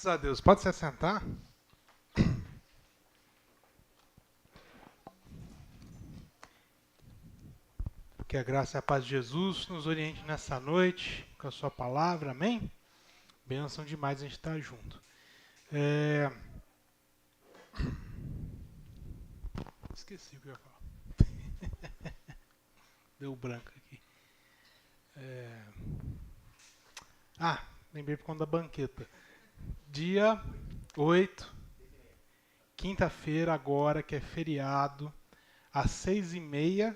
Graças a Deus. Pode se assentar? Que a graça e a paz de Jesus nos oriente nessa noite com a sua palavra, amém? Bênção demais a gente estar junto. Esqueci o que eu ia falar. Deu branco aqui. Lembrei por conta da banqueta. Dia 8, quinta-feira agora, que é feriado, às 6h30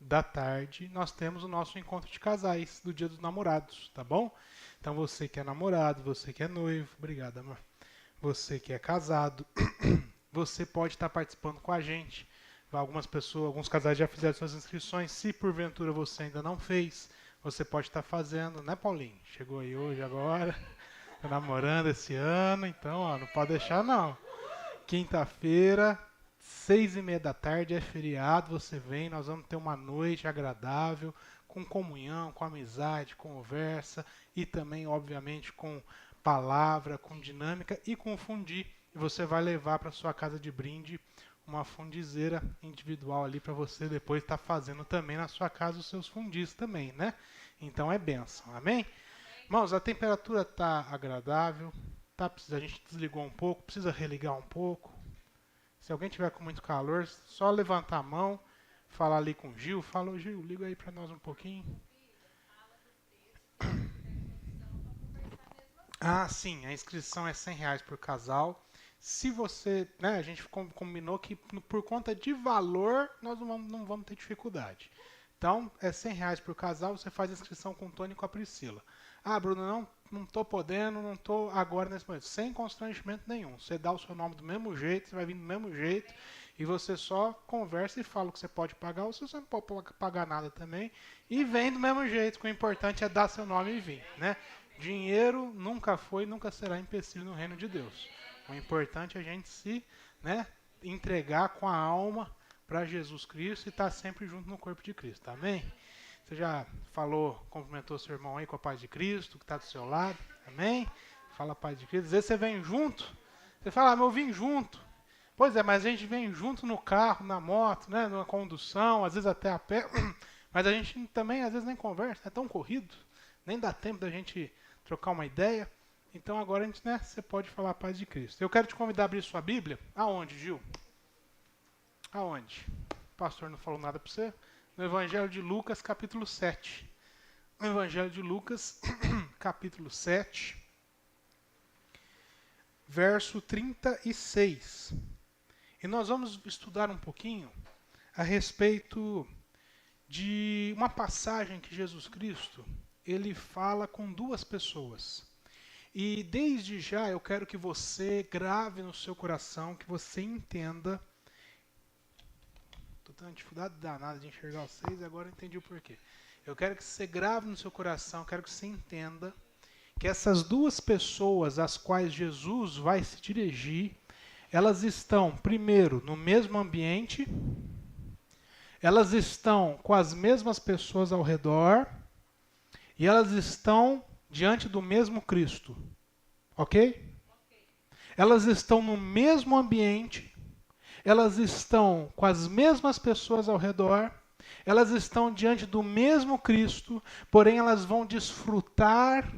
da tarde, nós temos o nosso encontro de casais do Dia dos Namorados, tá bom? Então você que é namorado, você que é noivo, obrigado, amor. Você que é casado, você pode estar participando com a gente. Algumas pessoas, alguns casais já fizeram suas inscrições. Se porventura você ainda não fez, você pode estar fazendo, né, Paulinho? Chegou aí hoje, agora, tá namorando esse ano, então, ó, não pode deixar não. Quinta-feira, 6h30 da tarde, é feriado, você vem, nós vamos ter uma noite agradável, com comunhão, com amizade, conversa e também, obviamente, com palavra, com dinâmica e com fundir. E você vai levar para sua casa de brinde uma fundizeira individual ali para você depois estar fazendo também na sua casa os seus fundis também, né? Então é bênção, amém? Irmãos, a temperatura está agradável, tá? A gente desligou um pouco, precisa religar um pouco. Se alguém tiver com muito calor, só levantar a mão, falar ali com o Gil. Fala, Gil, liga aí para nós um pouquinho. Sim, a inscrição é R$100 por casal. Se você, né, a gente combinou que por conta de valor nós não vamos ter dificuldade. Então, é R$100 por casal, você faz a inscrição com o Tony e com a Priscila. Bruno, não estou podendo, não estou agora nesse momento. Sem constrangimento nenhum. Você dá o seu nome do mesmo jeito, você vai vir do mesmo jeito, e você só conversa e fala o que você pode pagar, ou se você não pode pagar nada também, e vem do mesmo jeito, que o importante é dar seu nome e vir, né? Dinheiro nunca foi, nunca será empecilho no reino de Deus. O importante é a gente se, né, entregar com a alma para Jesus Cristo e estar sempre junto no corpo de Cristo, amém? Você já falou, cumprimentou seu irmão aí com a paz de Cristo, que está do seu lado, amém? Fala a paz de Cristo. Às vezes você vem junto, você fala, mas eu vim junto. Pois é, mas a gente vem junto no carro, na moto, né, na condução, às vezes até a pé, mas a gente também às vezes nem conversa, é tão corrido, nem dá tempo da gente trocar uma ideia. Então agora a gente, né, você pode falar a paz de Cristo. Eu quero te convidar a abrir sua Bíblia. Aonde, Gil? Aonde? O pastor não falou nada para você? No Evangelho de Lucas, capítulo 7. No Evangelho de Lucas, capítulo 7, verso 36. E nós vamos estudar um pouquinho a respeito de uma passagem que Jesus Cristo, ele fala com duas pessoas. E desde já eu quero que você grave no seu coração, que você entenda. Estou tendo dificuldade danada de enxergar vocês e agora eu entendi o porquê. Eu quero que você grave no seu coração, quero que você entenda que essas duas pessoas às quais Jesus vai se dirigir, elas estão, primeiro, no mesmo ambiente, elas estão com as mesmas pessoas ao redor e elas estão diante do mesmo Cristo. Ok? Elas estão no mesmo ambiente, elas estão com as mesmas pessoas ao redor, elas estão diante do mesmo Cristo, porém elas vão desfrutar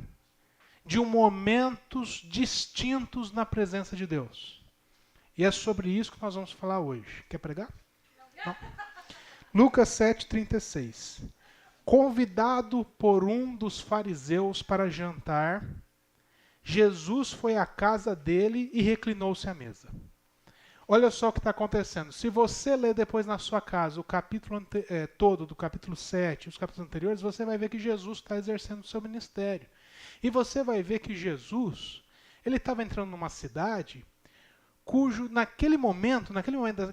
de momentos distintos na presença de Deus. E é sobre isso que nós vamos falar hoje. Quer pregar? Não. Lucas 7,36. Convidado por um dos fariseus para jantar, Jesus foi à casa dele e reclinou-se à mesa. Olha só o que está acontecendo. Se você ler depois na sua casa o capítulo todo do capítulo 7, os capítulos anteriores, você vai ver que Jesus está exercendo o seu ministério. E você vai ver que Jesus, ele estava entrando numa cidade cujo, naquele momento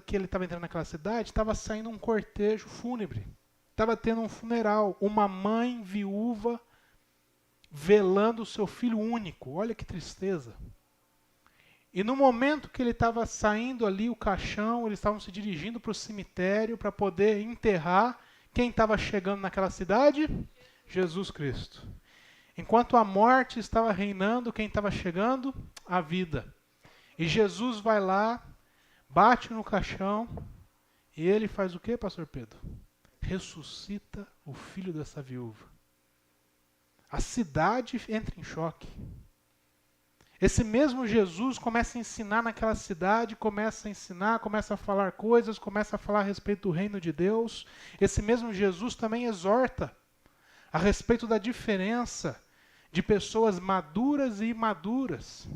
que ele estava entrando naquela cidade, estava saindo um cortejo fúnebre. Estava tendo um funeral. Uma mãe viúva velando o seu filho único. Olha que tristeza. E no momento que ele estava saindo ali o caixão, eles estavam se dirigindo para o cemitério para poder enterrar. Quem estava chegando naquela cidade? Jesus Cristo. Enquanto a morte estava reinando, quem estava chegando? a vida. E Jesus vai lá, bate no caixão, e ele faz o quê, pastor Pedro? Ressuscita o filho dessa viúva. A cidade entra em choque. Esse mesmo Jesus começa a ensinar naquela cidade, começa a ensinar, começa a falar coisas, começa a falar a respeito do reino de Deus. Esse mesmo Jesus também exorta a respeito da diferença de pessoas maduras e imaduras.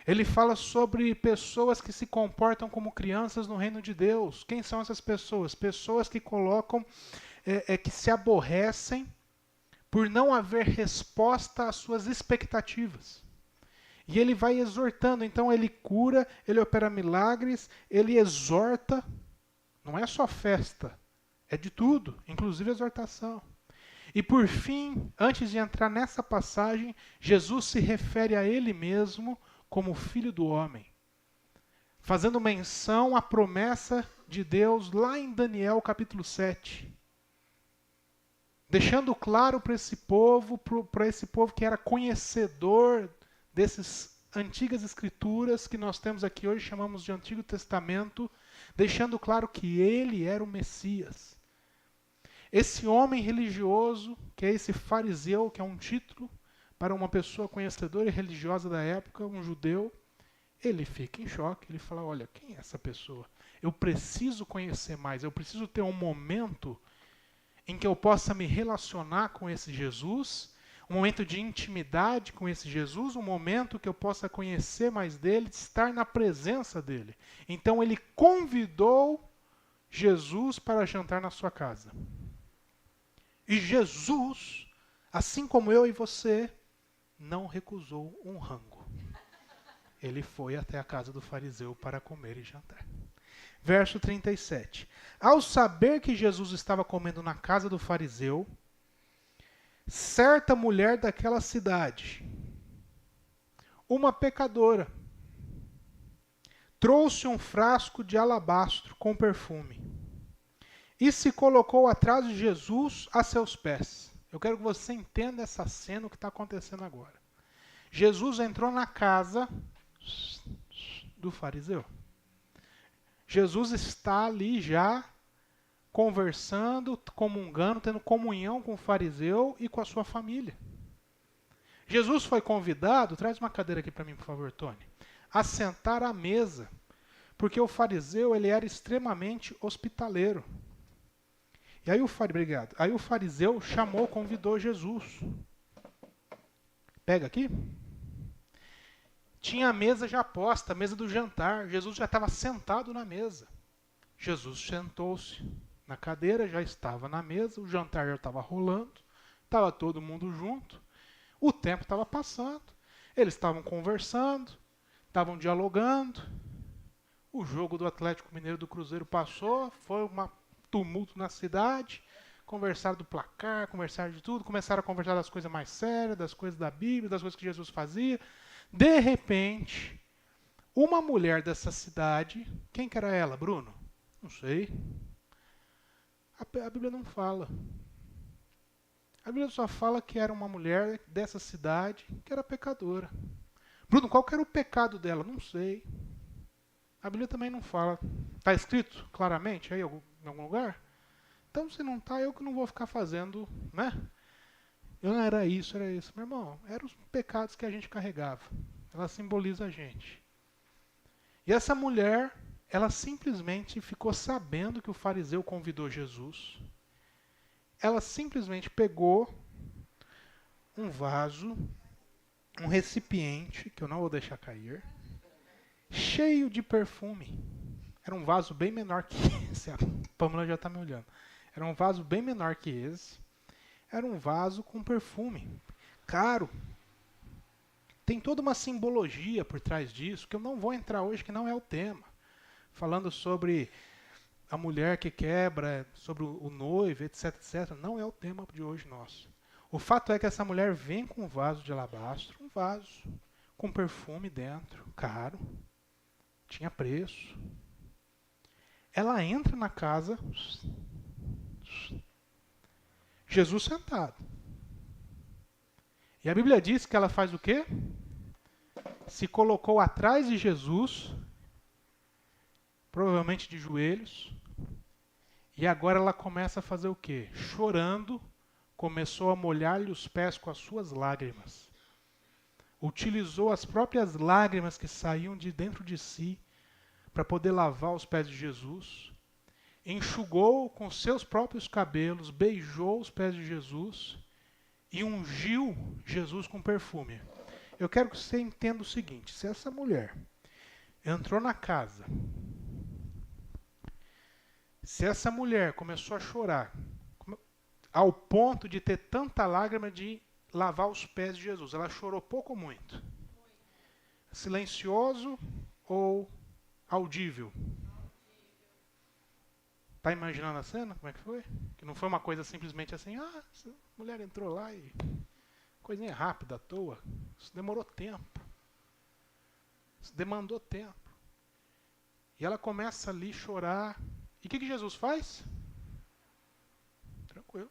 Ele fala sobre pessoas que se comportam como crianças no reino de Deus. Quem são essas pessoas? Pessoas que colocam, que se aborrecem por não haver resposta às suas expectativas. E ele vai exortando, então ele cura, ele opera milagres, ele exorta. Não é só festa, é de tudo, inclusive exortação. E por fim, antes de entrar nessa passagem, Jesus se refere a ele mesmo como Filho do Homem, fazendo menção à promessa de Deus lá em Daniel capítulo 7. Deixando claro para esse povo que era conhecedor dessas antigas escrituras que nós temos aqui hoje, chamamos de Antigo Testamento, deixando claro que ele era o Messias. Esse homem religioso, que é esse fariseu, que é um título para uma pessoa conhecedora e religiosa da época, um judeu, ele fica em choque, ele fala, olha, quem é essa pessoa? Eu preciso conhecer mais, eu preciso ter um momento em que eu possa me relacionar com esse Jesus, um momento de intimidade com esse Jesus, um momento que eu possa conhecer mais dele, estar na presença dele. Então ele convidou Jesus para jantar na sua casa. E Jesus, assim como eu e você, não recusou um rango. Ele foi até a casa do fariseu para comer e jantar. Verso 37. Ao saber que Jesus estava comendo na casa do fariseu, certa mulher daquela cidade, uma pecadora, trouxe um frasco de alabastro com perfume e se colocou atrás de Jesus a seus pés. Eu quero que você entenda essa cena, o que está acontecendo agora. Jesus entrou na casa do fariseu. Jesus está ali já conversando, comungando, tendo comunhão com o fariseu e com a sua família. Jesus foi convidado, traz uma cadeira aqui para mim, por favor, Tony, a sentar à mesa, porque o fariseu ele era extremamente hospitaleiro. E aí obrigado. Aí o fariseu convidou Jesus. Pega aqui. Tinha a mesa já posta, a mesa do jantar. Jesus já estava sentado na mesa. Jesus sentou-se na cadeira, já estava na mesa, o jantar já estava rolando, estava todo mundo junto, o tempo estava passando, eles estavam conversando, estavam dialogando, o jogo do Atlético Mineiro do Cruzeiro passou, foi um tumulto na cidade, conversaram do placar, conversaram de tudo, começaram a conversar das coisas mais sérias, das coisas da Bíblia, das coisas que Jesus fazia. De repente, uma mulher dessa cidade, quem que era ela, Bruno? Não sei. A Bíblia não fala. A Bíblia só fala que era uma mulher dessa cidade que era pecadora. Bruno, qual que era o pecado dela? Não sei. A Bíblia também não fala. Está escrito claramente aí em algum lugar? Então, se não está, eu que não vou ficar fazendo, né? Eu não era isso, era isso. Meu irmão, eram os pecados que a gente carregava. Ela simboliza a gente. E essa mulher, ela simplesmente ficou sabendo que o fariseu convidou Jesus. Ela simplesmente pegou um vaso, um recipiente, que eu não vou deixar cair, cheio de perfume. Era um vaso bem menor que esse. A Pamela já está me olhando. Era um vaso bem menor que esse. Era um vaso com perfume. Caro. Tem toda uma simbologia por trás disso, que eu não vou entrar hoje, que não é o tema. Falando sobre a mulher que quebra, sobre o noivo, etc, etc. Não é o tema de hoje nosso. O fato é que essa mulher vem com um vaso de alabastro, um vaso com perfume dentro, caro, tinha preço. Ela entra na casa, Jesus sentado. E a Bíblia diz que ela faz o quê? se colocou atrás de Jesus, provavelmente de joelhos, e agora ela começa a fazer o quê? Chorando, começou a molhar-lhe os pés com as suas lágrimas. Utilizou as próprias lágrimas que saíam de dentro de si para poder lavar os pés de Jesus. Enxugou com seus próprios cabelos, beijou os pés de Jesus e ungiu Jesus com perfume. Eu quero que você entenda o seguinte: se essa mulher entrou na casa, se essa mulher começou a chorar, ao ponto de ter tanta lágrima de lavar os pés de Jesus, ela chorou pouco ou muito? Silencioso ou audível? Tá imaginando a cena? Como é que foi? Que não foi uma coisa simplesmente assim, essa mulher entrou lá e... coisinha rápida, à toa. Isso demorou tempo. Isso demandou tempo. E ela começa ali a chorar. E o que Jesus faz? Tranquilo.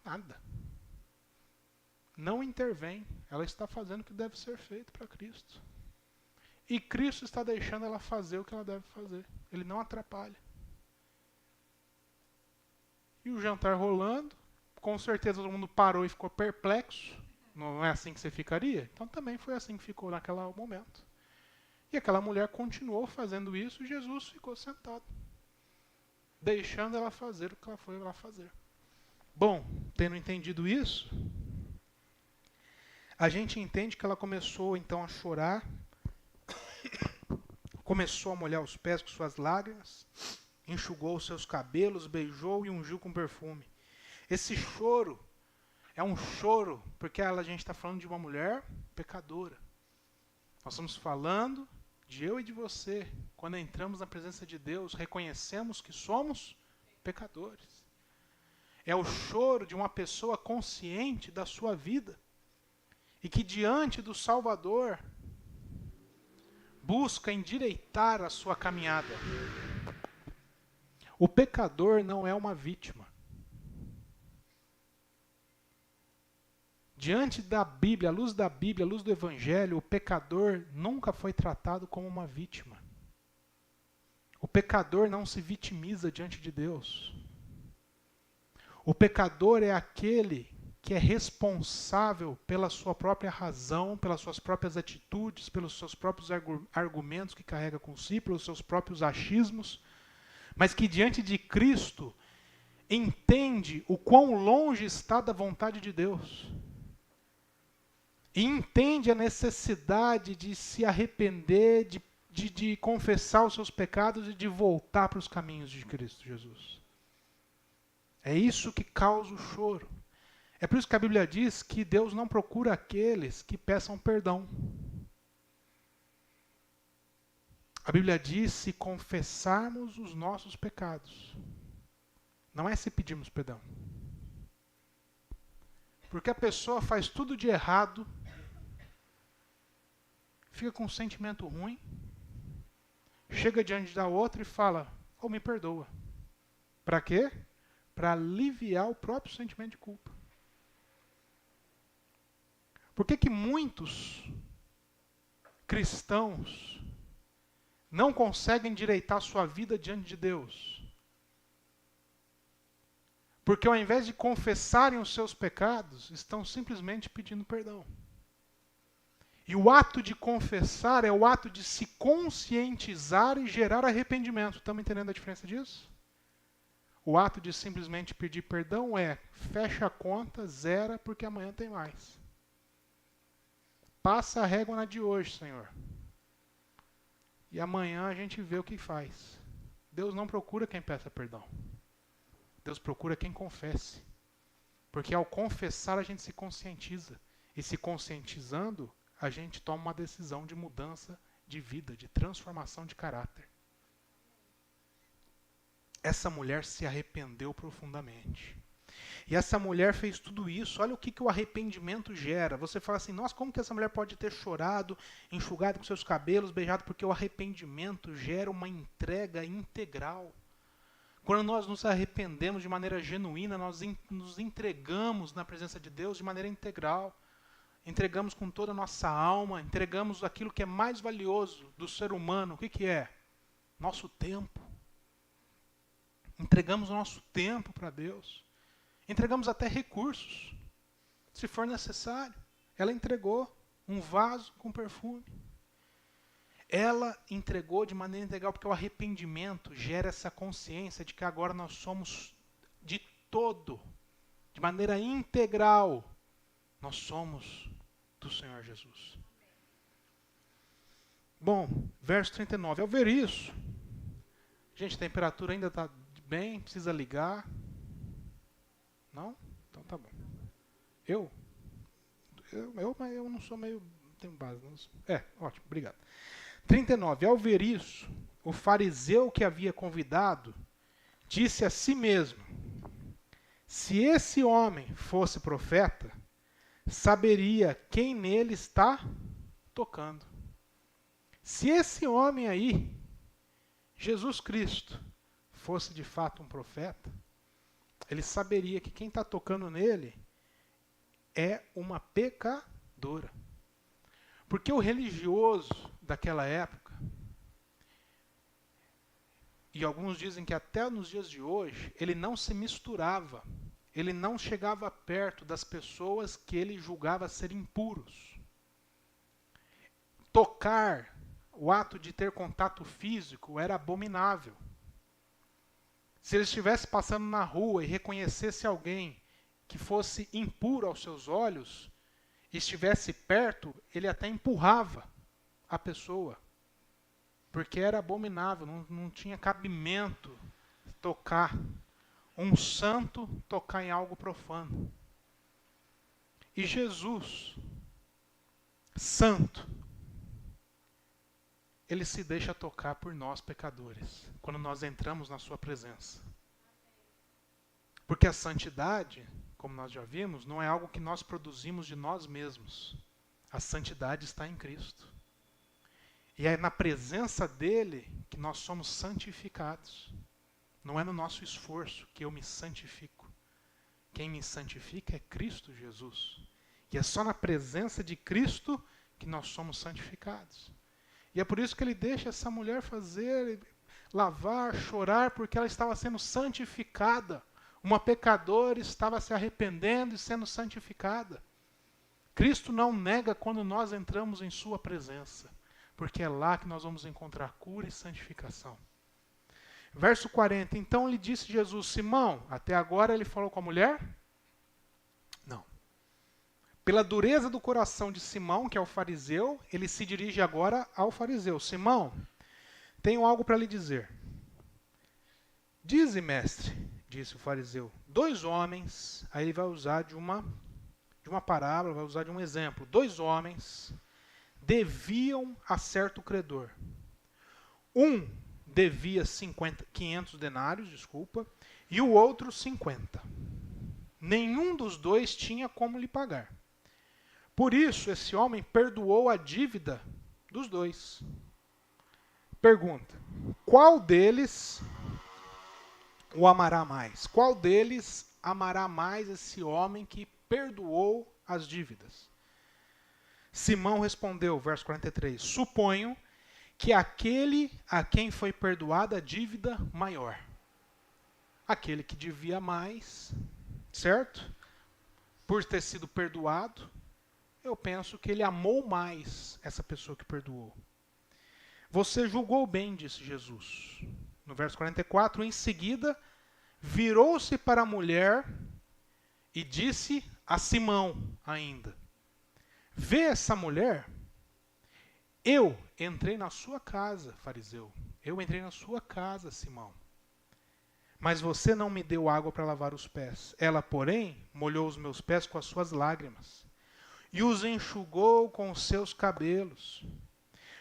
Nada. Não intervém. Ela está fazendo o que deve ser feito para Cristo. E Cristo está deixando ela fazer o que ela deve fazer. Ele não atrapalha. E o jantar rolando, com certeza todo mundo parou e ficou perplexo. Não é assim que você ficaria? Então também foi assim que ficou naquele momento. E aquela mulher continuou fazendo isso e Jesus ficou sentado, deixando ela fazer o que ela foi lá fazer. Bom, tendo entendido isso, a gente entende que ela começou então a chorar, começou a molhar os pés com suas lágrimas, enxugou os seus cabelos, beijou e ungiu com perfume. Esse choro é um choro porque a gente está falando de uma mulher pecadora. Nós estamos falando de eu e de você. Quando entramos na presença de Deus, reconhecemos que somos pecadores. É o choro de uma pessoa consciente da sua vida e que diante do Salvador busca endireitar a sua caminhada. O pecador não é uma vítima. Diante da Bíblia, à luz do Evangelho, o pecador nunca foi tratado como uma vítima. O pecador não se vitimiza diante de Deus. O pecador é aquele que é responsável pela sua própria razão, pelas suas próprias atitudes, pelos seus próprios argumentos que carrega consigo, pelos seus próprios achismos, mas que diante de Cristo entende o quão longe está da vontade de Deus. E entende a necessidade de se arrepender, de confessar os seus pecados e de voltar para os caminhos de Cristo Jesus. É isso que causa o choro. É por isso que a Bíblia diz que Deus não procura aqueles que peçam perdão. A Bíblia diz se confessarmos os nossos pecados. Não é se pedirmos perdão. Porque a pessoa faz tudo de errado, fica com um sentimento ruim, chega diante da outra e fala, me perdoa. Para quê? Para aliviar o próprio sentimento de culpa. Por que muitos cristãos não conseguem endireitar sua vida diante de Deus? Porque ao invés de confessarem os seus pecados, estão simplesmente pedindo perdão. E o ato de confessar é o ato de se conscientizar e gerar arrependimento. Estamos entendendo a diferença disso? O ato de simplesmente pedir perdão é fecha a conta, zera, porque amanhã tem mais. Passa a régua na de hoje, Senhor. E amanhã a gente vê o que faz. Deus não procura quem peça perdão. Deus procura quem confesse. Porque ao confessar a gente se conscientiza. E se conscientizando, a gente toma uma decisão de mudança de vida, de transformação de caráter. Essa mulher se arrependeu profundamente. E essa mulher fez tudo isso. Olha o que o arrependimento gera. Você fala assim, nossa, como que essa mulher pode ter chorado, enxugado com seus cabelos, beijado? Porque o arrependimento gera uma entrega integral. Quando nós nos arrependemos de maneira genuína, nós nos entregamos na presença de Deus de maneira integral. entregamos com toda a nossa alma, entregamos aquilo que é mais valioso do ser humano. O que que é? Nosso tempo. Entregamos o nosso tempo para Deus. Entregamos até recursos, se for necessário. Ela entregou um vaso com perfume. Ela entregou de maneira integral, porque o arrependimento gera essa consciência de que agora nós somos de todo, de maneira integral, nós somos do Senhor Jesus. Bom, verso 39. Ao ver isso, gente, a temperatura ainda está bem, precisa ligar. Não? Então tá bom. Mas eu não sou meio... Tenho base. Não sou. Ótimo, obrigado. 39. Ao ver isso, o fariseu que havia convidado disse a si mesmo: se esse homem fosse profeta, saberia quem nele está tocando. Se esse homem aí, Jesus Cristo, fosse de fato um profeta, ele saberia que quem está tocando nele é uma pecadora. Porque o religioso daquela época, e alguns dizem que até nos dias de hoje, ele não se misturava, ele não chegava perto das pessoas que ele julgava ser impuros. Tocar, o ato de ter contato físico era abominável. Se ele estivesse passando na rua e reconhecesse alguém que fosse impuro aos seus olhos, e estivesse perto, ele até empurrava a pessoa, porque era abominável, não tinha cabimento tocar, um santo tocar em algo profano. E Jesus, santo, ele se deixa tocar por nós pecadores, quando nós entramos na sua presença. Porque a santidade, como nós já vimos, não é algo que nós produzimos de nós mesmos. A santidade está em Cristo. E é na presença dele que nós somos santificados. Não é no nosso esforço que eu me santifico. Quem me santifica é Cristo Jesus. E é só na presença de Cristo que nós somos santificados. E é por isso que ele deixa essa mulher fazer, lavar, chorar, porque ela estava sendo santificada. Uma pecadora estava se arrependendo e sendo santificada. Cristo não nega quando nós entramos em sua presença, porque é lá que nós vamos encontrar cura e santificação. Verso 40. Então lhe disse Jesus: Simão, até agora ele falou com a mulher? Não. Pela dureza do coração de Simão, que é o fariseu, ele se dirige agora ao fariseu: Simão, tenho algo para lhe dizer. Dize, mestre, disse o fariseu. 2 homens, aí ele vai usar de uma parábola, vai usar de um exemplo. 2 homens deviam a certo credor. Um devia 500 denários, e o outro 50. Nenhum dos 2 tinha como lhe pagar. Por isso, esse homem perdoou a dívida dos 2. Pergunta: qual deles o amará mais? Qual deles amará mais esse homem que perdoou as dívidas? Simão respondeu, verso 43, suponho que aquele a quem foi perdoada a dívida maior. Aquele que devia mais, certo? Por ter sido perdoado, eu penso que ele amou mais essa pessoa que perdoou. Você julgou bem, disse Jesus. No verso 44, em seguida, virou-se para a mulher e disse a Simão ainda: vê essa mulher? Eu entrei na sua casa, fariseu. Eu entrei na sua casa, Simão. Mas você não me deu água para lavar os pés. Ela, porém, molhou os meus pés com as suas lágrimas e os enxugou com os seus cabelos.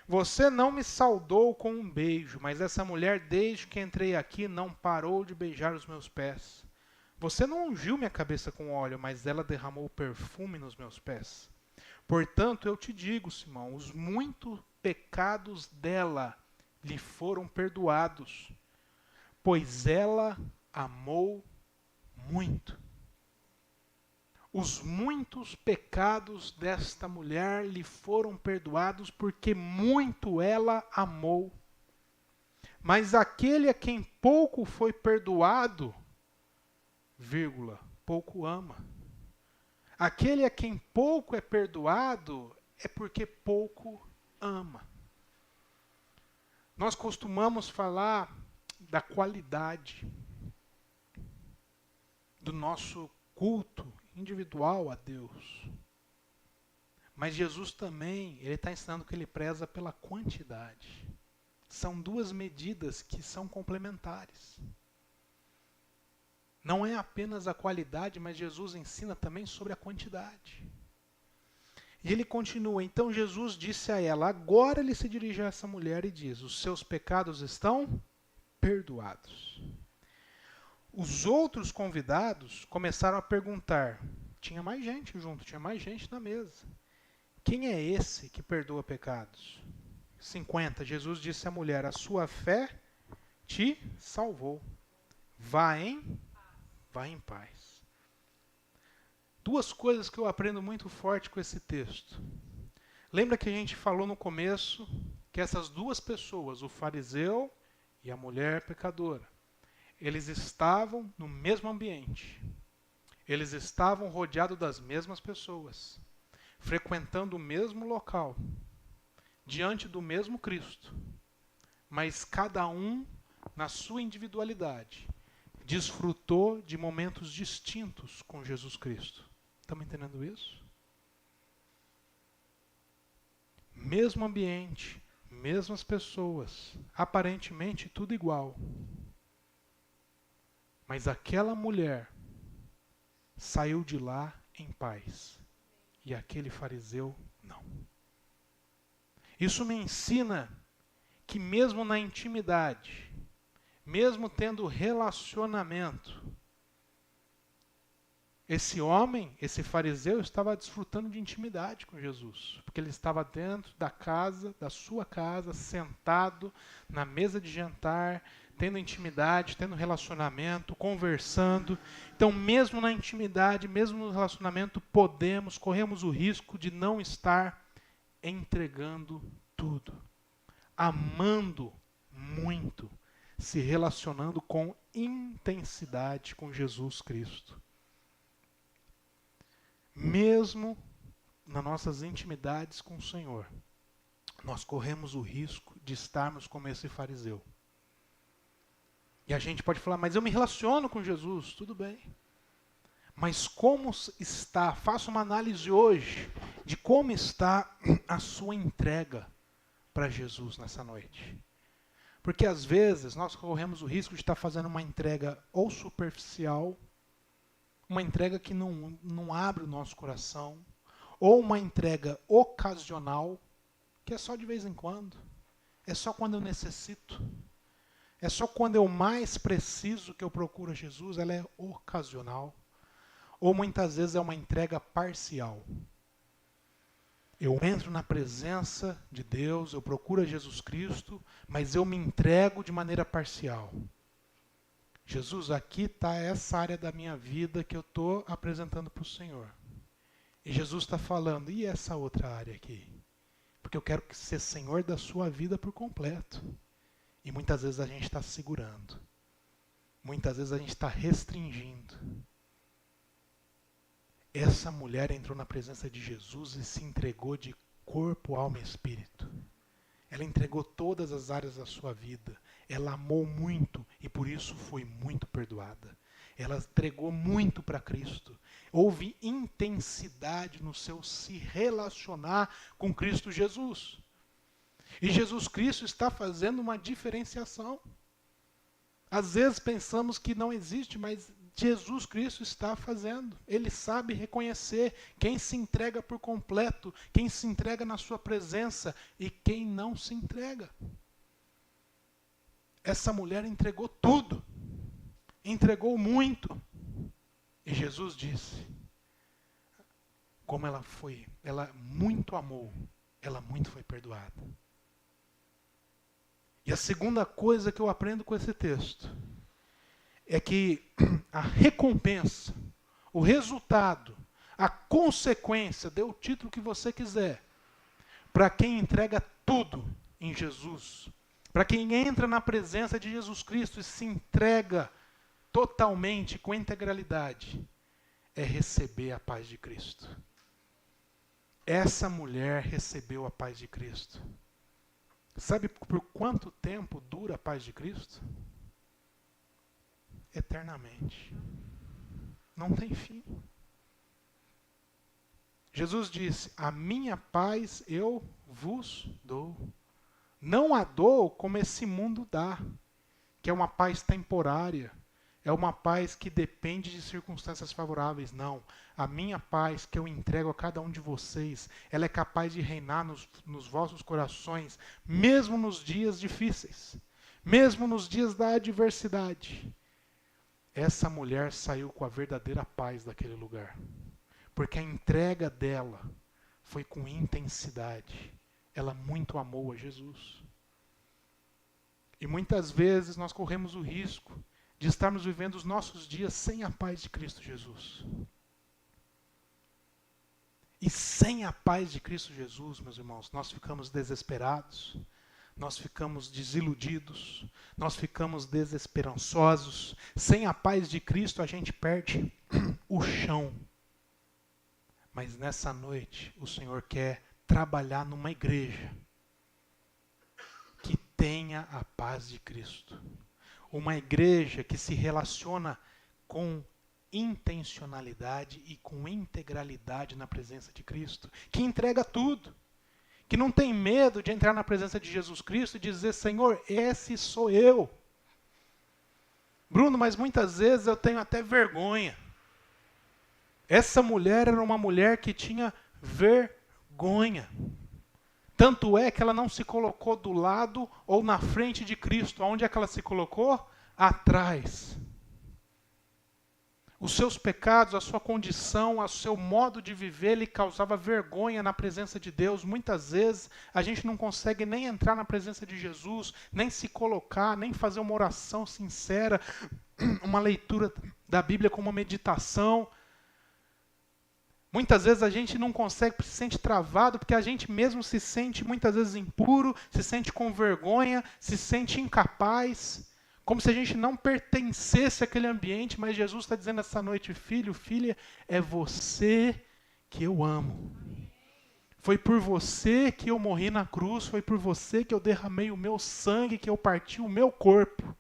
Você não me saudou com um beijo, mas essa mulher, desde que entrei aqui, não parou de beijar os meus pés. Você não ungiu minha cabeça com óleo, mas ela derramou perfume nos meus pés. Portanto, eu te digo, Simão, os muitos pecados dela lhe foram perdoados, pois ela amou muito. Os muitos pecados desta mulher lhe foram perdoados porque muito ela amou. Mas aquele a quem pouco foi perdoado, vírgula, pouco ama. Aquele a quem pouco é perdoado é porque pouco ama. Nós costumamos falar da qualidade do nosso culto individual a Deus. Mas Jesus também, ele está ensinando que ele preza pela quantidade. São duas medidas que são complementares. Não é apenas a qualidade, mas Jesus ensina também sobre a quantidade. E ele continua, então Jesus disse a ela, agora ele se dirige a essa mulher e diz, os seus pecados estão perdoados. Os outros convidados começaram a perguntar, tinha mais gente junto, tinha mais gente na mesa. Quem é esse que perdoa pecados? 50, Jesus disse à mulher, a sua fé te salvou. Vá em paz. Duas coisas que eu aprendo muito forte com esse texto. Lembra que a gente falou no começo que essas duas pessoas, o fariseu e a mulher pecadora, eles estavam no mesmo ambiente. Eles estavam rodeados das mesmas pessoas, frequentando o mesmo local, diante do mesmo Cristo. Mas cada um, na sua individualidade, desfrutou de momentos distintos com Jesus Cristo. Estamos entendendo isso? Mesmo ambiente, mesmas pessoas, aparentemente tudo igual. Mas aquela mulher saiu de lá em paz. E aquele fariseu não. Isso me ensina que mesmo na intimidade, mesmo tendo relacionamento, esse homem, esse fariseu, estava desfrutando de intimidade com Jesus. Porque ele estava dentro da casa, da sua casa, sentado na mesa de jantar, tendo intimidade, tendo relacionamento, conversando. Então, mesmo na intimidade, mesmo no relacionamento, corremos o risco de não estar entregando tudo, amando muito, se relacionando com intensidade com Jesus Cristo. Mesmo nas nossas intimidades com o Senhor, nós corremos o risco de estarmos como esse fariseu. E a gente pode falar, mas eu me relaciono com Jesus, tudo bem. Mas como está, faça uma análise hoje de como está a sua entrega para Jesus nessa noite. Porque às vezes nós corremos o risco de estar fazendo uma entrega ou superficial, uma entrega que não abre o nosso coração, ou uma entrega ocasional, que é só de vez em quando, é só quando eu necessito, é só quando eu mais preciso que eu procuro Jesus, ela é ocasional. Ou muitas vezes é uma entrega parcial. Eu entro na presença de Deus, eu procuro a Jesus Cristo, mas eu me entrego de maneira parcial. Jesus, aqui está essa área da minha vida que eu estou apresentando para o Senhor. E Jesus está falando, e essa outra área aqui? Porque eu quero ser Senhor da sua vida por completo. E muitas vezes a gente está segurando. Muitas vezes a gente está restringindo. Essa mulher entrou na presença de Jesus e se entregou de corpo, alma e espírito. Ela entregou todas as áreas da sua vida. Ela amou muito e por isso foi muito perdoada. Ela entregou muito para Cristo. Houve intensidade no seu se relacionar com Cristo Jesus. E Jesus Cristo está fazendo uma diferenciação. Às vezes pensamos que não existe, mas Jesus Cristo está fazendo. Ele sabe reconhecer quem se entrega por completo, quem se entrega na sua presença e quem não se entrega. Essa mulher entregou tudo. Entregou muito. E Jesus disse, como ela muito amou, ela muito foi perdoada. E a segunda coisa que eu aprendo com esse texto é que a recompensa, o resultado a consequência, dê o título que você quiser, para quem entrega tudo em Jesus, para quem entra na presença de Jesus Cristo e se entrega totalmente, com integralidade, é receber a paz de Cristo. Essa mulher recebeu a paz de Cristo. Sabe por quanto tempo dura a paz de Cristo? Eternamente. Não tem fim. Jesus disse: a minha paz eu vos dou. Não a dou como esse mundo dá, que é uma paz temporária, é uma paz que depende de circunstâncias favoráveis. Não. A minha paz que eu entrego a cada um de vocês, ela é capaz de reinar nos vossos corações, mesmo nos dias difíceis, mesmo nos dias da adversidade. Essa mulher saiu com a verdadeira paz daquele lugar, porque a entrega dela foi com intensidade. Ela muito amou a Jesus. E muitas vezes nós corremos o risco de estarmos vivendo os nossos dias sem a paz de Cristo Jesus. E sem a paz de Cristo Jesus, meus irmãos, nós ficamos desesperados, nós ficamos desiludidos, nós ficamos desesperançosos. Sem a paz de Cristo a gente perde o chão. Mas nessa noite o Senhor quer trabalhar numa igreja que tenha a paz de Cristo. Uma igreja que se relaciona com intencionalidade e com integralidade na presença de Cristo, que entrega tudo, que não tem medo de entrar na presença de Jesus Cristo e dizer: Senhor, esse sou eu. Bruno, mas muitas vezes eu tenho até vergonha. Essa mulher era uma mulher que tinha vergonha. Tanto é que ela não se colocou do lado ou na frente de Cristo. Onde é que ela se colocou? Atrás. Os seus pecados, a sua condição, o seu modo de viver lhe causava vergonha na presença de Deus. Muitas vezes a gente não consegue nem entrar na presença de Jesus, nem se colocar, nem fazer uma oração sincera, uma leitura da Bíblia como uma meditação. Muitas vezes a gente não consegue, se sente travado, porque a gente mesmo se sente muitas vezes impuro, se sente com vergonha, se sente incapaz, como se a gente não pertencesse àquele ambiente. Mas Jesus está dizendo essa noite: filho, filha, é você que eu amo. Foi por você que eu morri na cruz, foi por você que eu derramei o meu sangue, que eu parti o meu corpo.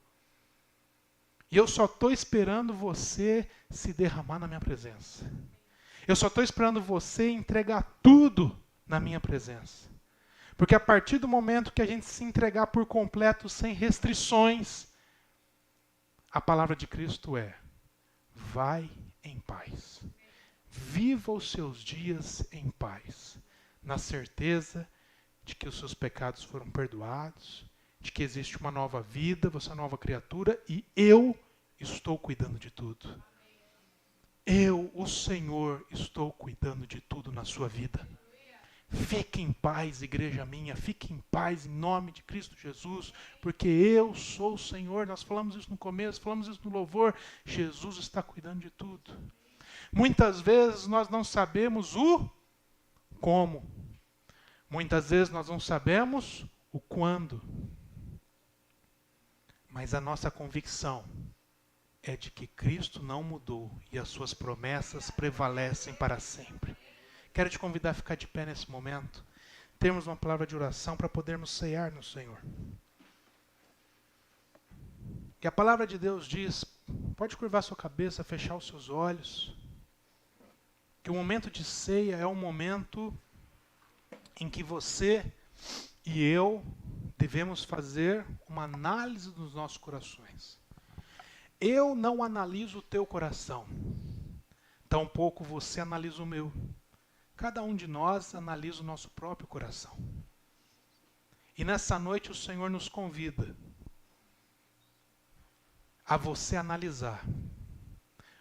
E eu só estou esperando você se derramar na minha presença. Eu só estou esperando você entregar tudo na minha presença. Porque a partir do momento que a gente se entregar por completo, sem restrições, a palavra de Cristo é: vai em paz. Viva os seus dias em paz, na certeza de que os seus pecados foram perdoados, de que existe uma nova vida, você é uma nova criatura, e eu estou cuidando de tudo. Eu, o Senhor, estou cuidando de tudo na sua vida. Fique em paz, igreja minha, fique em paz em nome de Cristo Jesus, porque eu sou o Senhor. Nós falamos isso no começo, falamos isso no louvor. Jesus está cuidando de tudo. Muitas vezes nós não sabemos o como. Muitas vezes nós não sabemos o quando. Mas a nossa convicção é de que Cristo não mudou e as suas promessas prevalecem para sempre. Quero te convidar a ficar de pé nesse momento. Temos uma palavra de oração para podermos ceiar no Senhor. E a palavra de Deus diz, pode curvar sua cabeça, fechar os seus olhos, que o momento de ceia é um momento em que você e eu devemos fazer uma análise dos nossos corações. Eu não analiso o teu coração, tampouco você analisa o meu. Cada um de nós analisa o nosso próprio coração. E nessa noite o Senhor nos convida a você analisar.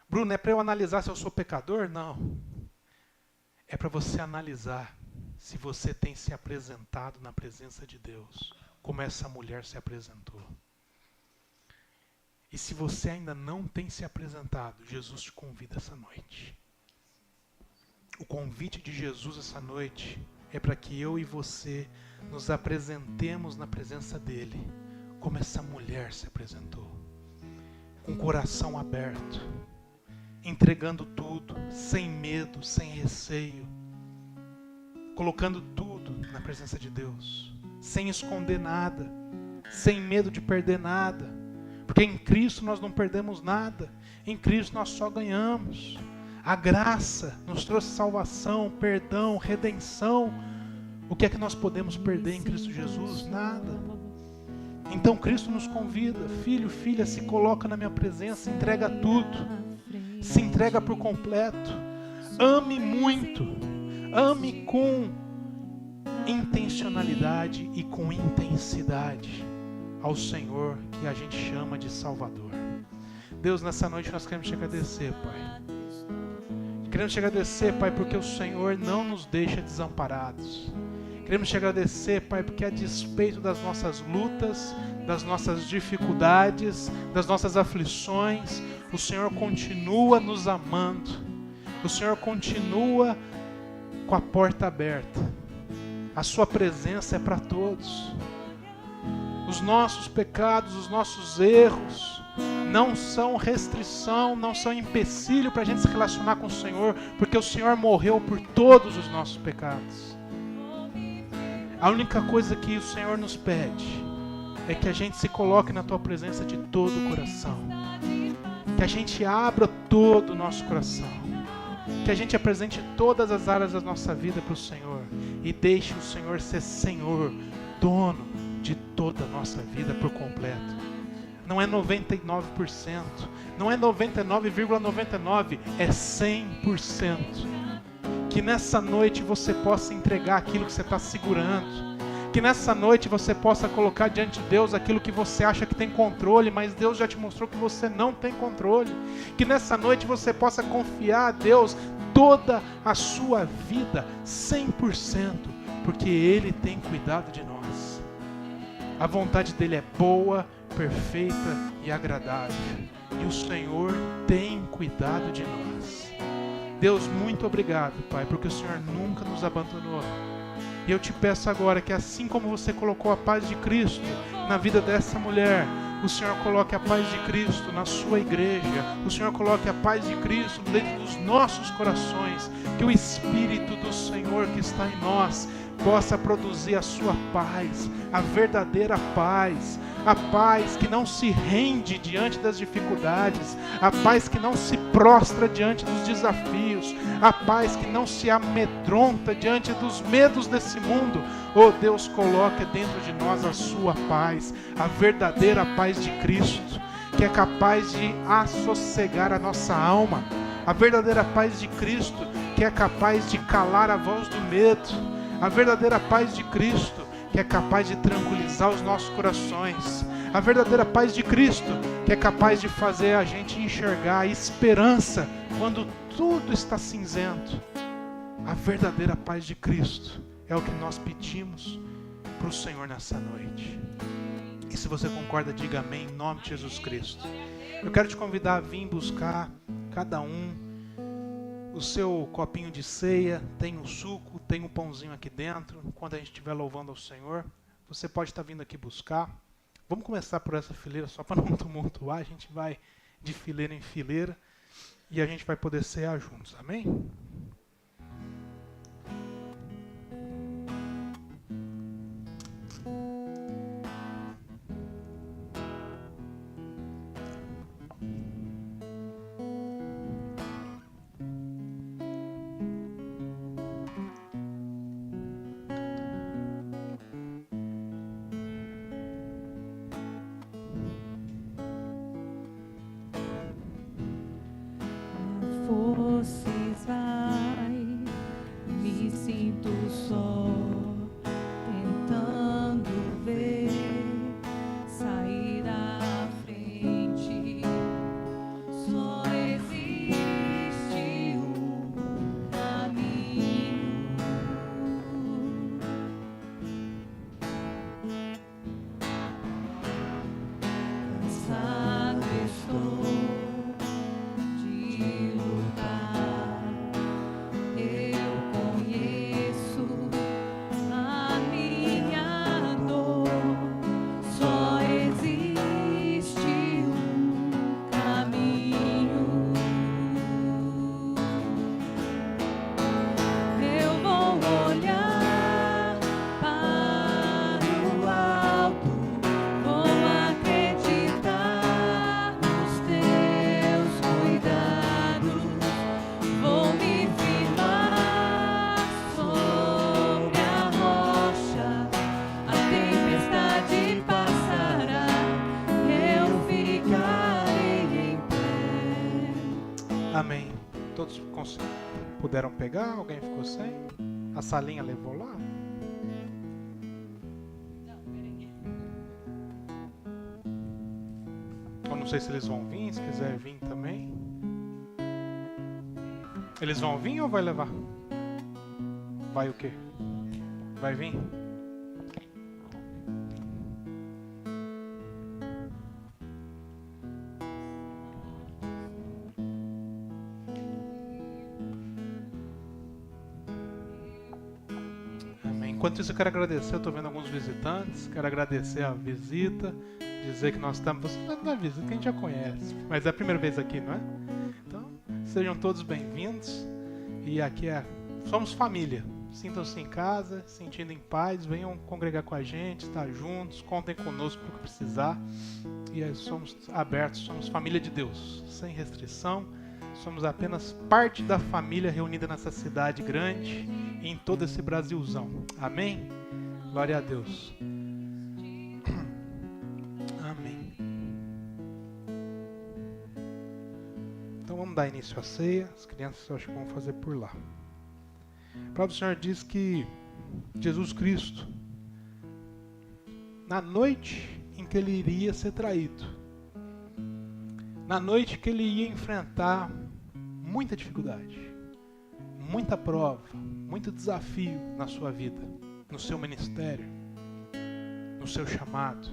Bruno, é para eu analisar se eu sou pecador? Não. É para você analisar se você tem se apresentado na presença de Deus, como essa mulher se apresentou. E se você ainda não tem se apresentado, Jesus te convida essa noite. O convite de Jesus essa noite é para que eu e você nos apresentemos na presença dele, como essa mulher se apresentou, com o coração aberto, entregando tudo, sem medo, sem receio, colocando tudo na presença de Deus, sem esconder nada, sem medo de perder nada, porque em Cristo nós não perdemos nada, em Cristo nós só ganhamos. A graça nos trouxe salvação, perdão, redenção. O que é que nós podemos perder em Cristo Jesus? Nada. Então Cristo nos convida, filho, filha, se coloca na minha presença, entrega tudo, se entrega por completo, ame muito, ame com intencionalidade e com intensidade ao Senhor que a gente chama de Salvador. Deus, nessa noite nós queremos te agradecer, Pai. Queremos te agradecer, Pai, porque o Senhor não nos deixa desamparados. Queremos te agradecer, Pai, porque a despeito das nossas lutas, das nossas dificuldades, das nossas aflições, o Senhor continua nos amando. O Senhor continua com a porta aberta. A sua presença é para todos. Os nossos pecados, os nossos erros não são restrição, não são empecilho para a gente se relacionar com o Senhor, porque o Senhor morreu por todos os nossos pecados. A única coisa que o Senhor nos pede é que a gente se coloque na tua presença de todo o coração, que a gente abra todo o nosso coração, que a gente apresente todas as áreas da nossa vida para o Senhor e deixe o Senhor ser Senhor, dono de toda a nossa vida por completo. Não é 99%, não é 99,99%, é 100%. Que nessa noite você possa entregar aquilo que você está segurando. Que nessa noite você possa colocar diante de Deus aquilo que você acha que tem controle, mas Deus já te mostrou que você não tem controle. Que nessa noite você possa confiar a Deus toda a sua vida, 100%, porque Ele tem cuidado de nós. A vontade dEle é boa, perfeita e agradável. E o Senhor tem cuidado de nós. Deus, muito obrigado, Pai, porque o Senhor nunca nos abandonou. E eu te peço agora que assim como você colocou a paz de Cristo na vida dessa mulher, o Senhor coloque a paz de Cristo na sua igreja, o Senhor coloque a paz de Cristo dentro dos nossos corações, que o Espírito do Senhor que está em nós possa produzir a sua paz, a verdadeira paz, a paz que não se rende diante das dificuldades, a paz que não se prostra diante dos desafios, a paz que não se amedronta diante dos medos desse mundo. Oh Deus, coloque dentro de nós a sua paz, a verdadeira paz de Cristo, que é capaz de assossegar a nossa alma, a verdadeira paz de Cristo, que é capaz de calar a voz do medo, a verdadeira paz de Cristo, que é capaz de tranquilizar os nossos corações. A verdadeira paz de Cristo, que é capaz de fazer a gente enxergar a esperança quando tudo está cinzento. A verdadeira paz de Cristo é o que nós pedimos para o Senhor nessa noite. E se você concorda, diga amém em nome de Jesus Cristo. Eu quero te convidar a vir buscar cada um o seu copinho de ceia, tem um suco, tem um pãozinho aqui dentro. Quando a gente estiver louvando ao Senhor, você pode estar vindo aqui buscar. Vamos começar por essa fileira, só para não tumultuar. A gente vai de fileira em fileira e a gente vai poder cear juntos, amém? Fosses puderam pegar? Alguém ficou sem? A salinha levou lá? Eu não sei se eles vão vir, se quiser vir também. Eles vão vir ou vai levar? Vai o quê? Vai vir? Enquanto isso, eu quero agradecer, eu estou vendo alguns visitantes, quero agradecer a visita, dizer que nós estamos, não é visita, que a gente já conhece, mas é a primeira vez aqui, não é? Então, sejam todos bem-vindos, e aqui somos família, sintam-se em casa, sentindo em paz, venham congregar com a gente, estar juntos, contem conosco para o que precisar, e somos abertos, somos família de Deus, sem restrição, somos apenas parte da família reunida nessa cidade grande e em todo esse Brasilzão. Amém? Glória a Deus. Amém. Então vamos dar início à ceia. As crianças eu acho que vão fazer por lá. A palavra do Senhor diz que Jesus Cristo, na noite em que ele iria ser traído, na noite que ele ia enfrentar muita dificuldade, muita prova, muito desafio na sua vida, no seu ministério, no seu chamado.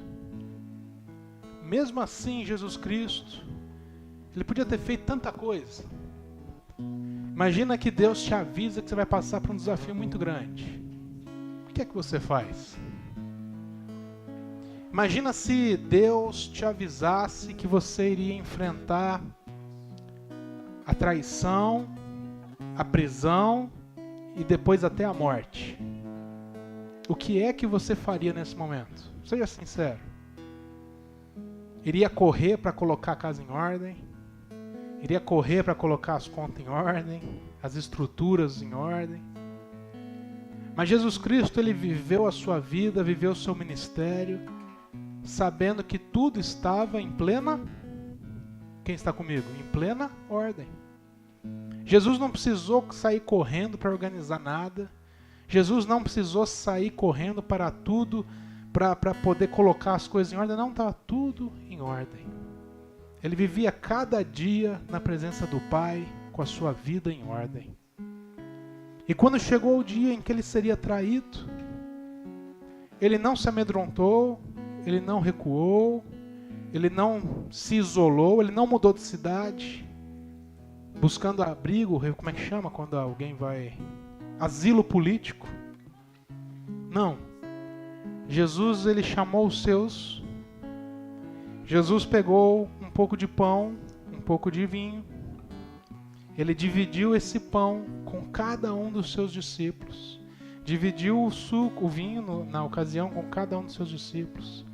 Mesmo assim, Jesus Cristo, ele podia ter feito tanta coisa. Imagina que Deus te avisa que você vai passar por um desafio muito grande. O que é que você faz? Imagina se Deus te avisasse que você iria enfrentar a traição, a prisão e depois até a morte. O que é que você faria nesse momento? Seja sincero. Iria correr para colocar a casa em ordem? Iria correr para colocar as contas em ordem? As estruturas em ordem? Mas Jesus Cristo, ele viveu a sua vida, viveu o seu ministério, sabendo que tudo estava em plena... Quem está comigo? Em plena ordem. Jesus não precisou sair correndo para organizar nada. Jesus não precisou sair correndo para tudo, para poder colocar as coisas em ordem. Não, estava tudo em ordem. Ele vivia cada dia na presença do Pai, com a sua vida em ordem. E quando chegou o dia em que ele seria traído, ele não se amedrontou, ele não recuou, ele não se isolou, ele não mudou de cidade, buscando abrigo, como é que chama quando alguém vai... Asilo político. Não. Jesus, ele chamou os seus. Jesus pegou um pouco de pão, um pouco de vinho. Ele dividiu esse pão com cada um dos seus discípulos. Dividiu o suco, o vinho na ocasião com cada um dos seus discípulos.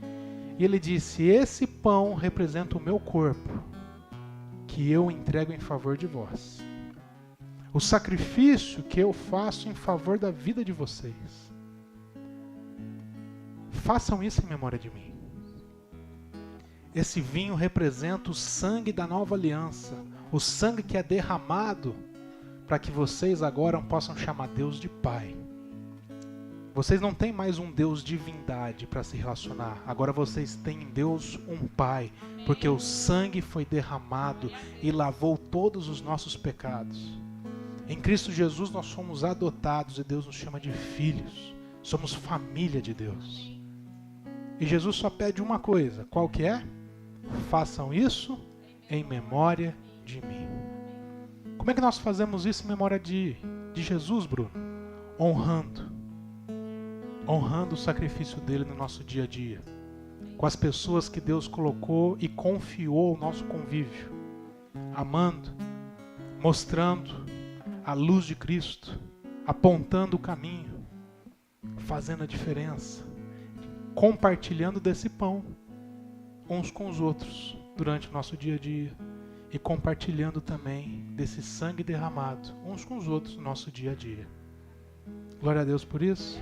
E ele disse: esse pão representa o meu corpo, que eu entrego em favor de vós. O sacrifício que eu faço em favor da vida de vocês. Façam isso em memória de mim. Esse vinho representa o sangue da nova aliança, o sangue que é derramado para que vocês agora possam chamar Deus de Pai. Vocês não têm mais um Deus divindade para se relacionar. Agora vocês têm em Deus um Pai, porque o sangue foi derramado e lavou todos os nossos pecados. Em Cristo Jesus nós somos adotados e Deus nos chama de filhos. Somos família de Deus. E Jesus só pede uma coisa. Qual que é? Façam isso em memória de mim. Como é que nós fazemos isso em memória de Jesus, Bruno? Honrando o sacrifício dele no nosso dia a dia. Com as pessoas que Deus colocou e confiou o nosso convívio. Amando, mostrando a luz de Cristo, apontando o caminho, fazendo a diferença, compartilhando desse pão uns com os outros durante o nosso dia a dia e compartilhando também desse sangue derramado uns com os outros no nosso dia a dia. Glória a Deus por isso.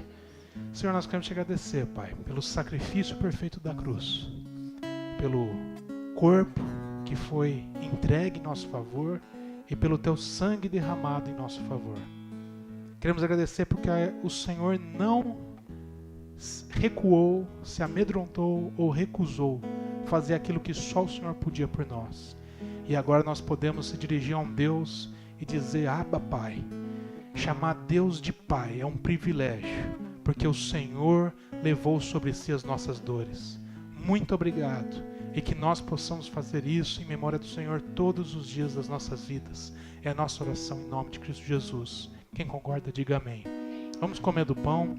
Senhor, nós queremos te agradecer, Pai, pelo sacrifício perfeito da cruz, pelo corpo que foi entregue em nosso favor e pelo teu sangue derramado em nosso favor. Queremos agradecer porque o Senhor não recuou, se amedrontou ou recusou fazer aquilo que só o Senhor podia por nós. E agora nós podemos se dirigir a um Deus e dizer: Abba, Pai. Chamar Deus de Pai é um privilégio, porque o Senhor levou sobre si as nossas dores. Muito obrigado, e que nós possamos fazer isso em memória do Senhor todos os dias das nossas vidas. É a nossa oração em nome de Cristo Jesus. Quem concorda, diga amém. Vamos comer do pão.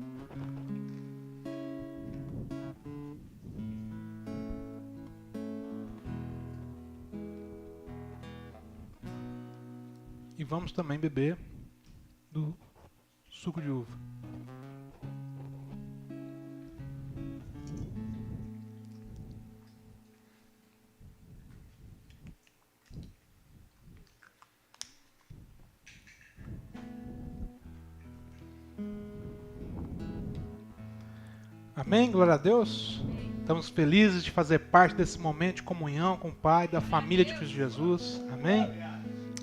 E vamos também beber do suco de uva. Amém? Glória a Deus. Estamos felizes de fazer parte desse momento de comunhão com o Pai, da família de Cristo Jesus. Amém?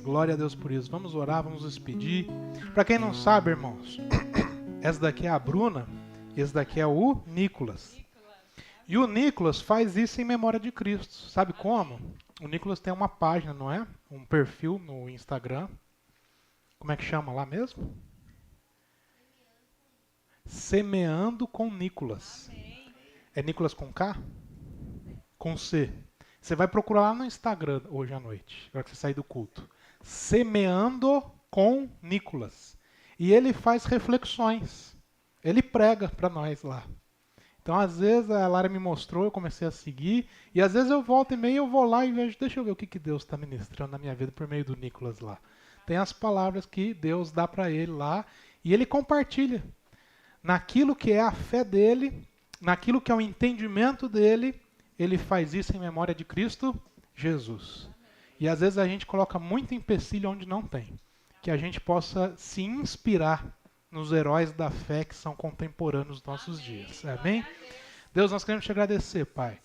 Glória a Deus por isso. Vamos orar, vamos nos despedir. Para quem não sabe, irmãos, essa daqui é a Bruna e esse daqui é o Nicolas. E o Nicolas faz isso em memória de Cristo. Sabe como? O Nicolas tem uma página, não é? Um perfil no Instagram. Como é que chama lá mesmo? Semeando com Nicolas. É Nicolas com K? Com C. Você vai procurar lá no Instagram hoje à noite, agora que você sair do culto. Semeando com Nicolas. E ele faz reflexões. Ele prega para nós lá. Então, às vezes, a Lara me mostrou, eu comecei a seguir. E às vezes eu volto e meio, eu vou lá e vejo, deixa eu ver o que Deus está ministrando na minha vida por meio do Nicolas lá. Tem as palavras que Deus dá para ele lá. E ele compartilha. Naquilo que é a fé dele, naquilo que é o entendimento dele, ele faz isso em memória de Cristo Jesus. E às vezes a gente coloca muito empecilho onde não tem. Que a gente possa se inspirar nos heróis da fé que são contemporâneos dos nossos dias. Amém? Deus, nós queremos te agradecer, Pai.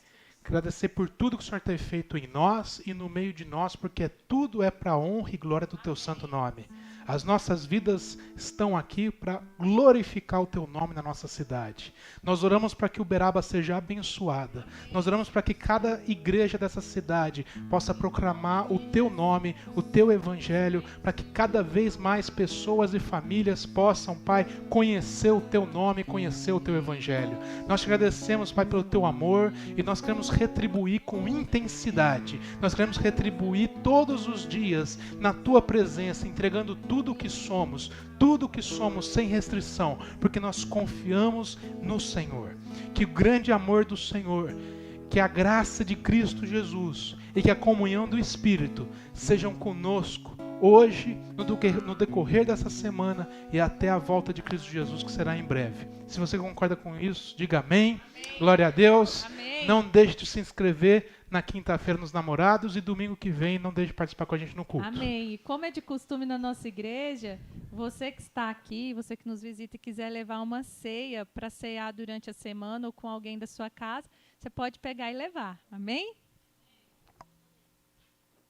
Agradecer por tudo que o Senhor tem feito em nós e no meio de nós, porque tudo é para a honra e glória do teu santo nome. As nossas vidas estão aqui para glorificar o teu nome na nossa cidade. Nós oramos para que Uberaba seja abençoada. Nós oramos para que cada igreja dessa cidade possa proclamar o teu nome, o teu evangelho, para que cada vez mais pessoas e famílias possam, Pai, conhecer o teu nome, conhecer o teu evangelho. Nós te agradecemos, Pai, pelo teu amor e nós queremos retribuir com intensidade. Nós queremos retribuir todos os dias na tua presença, entregando tudo o que somos sem restrição, porque nós confiamos no Senhor. Que o grande amor do Senhor, que a graça de Cristo Jesus e que a comunhão do Espírito sejam conosco hoje, no decorrer dessa semana e até a volta de Cristo Jesus, que será em breve. Se você concorda com isso, diga amém. Glória a Deus. Amém. Não deixe de se inscrever na quinta-feira nos Namorados e domingo que vem não deixe de participar com a gente no culto. Amém. E como é de costume na nossa igreja, você que está aqui, você que nos visita e quiser levar uma ceia para cear durante a semana ou com alguém da sua casa, você pode pegar e levar. Amém?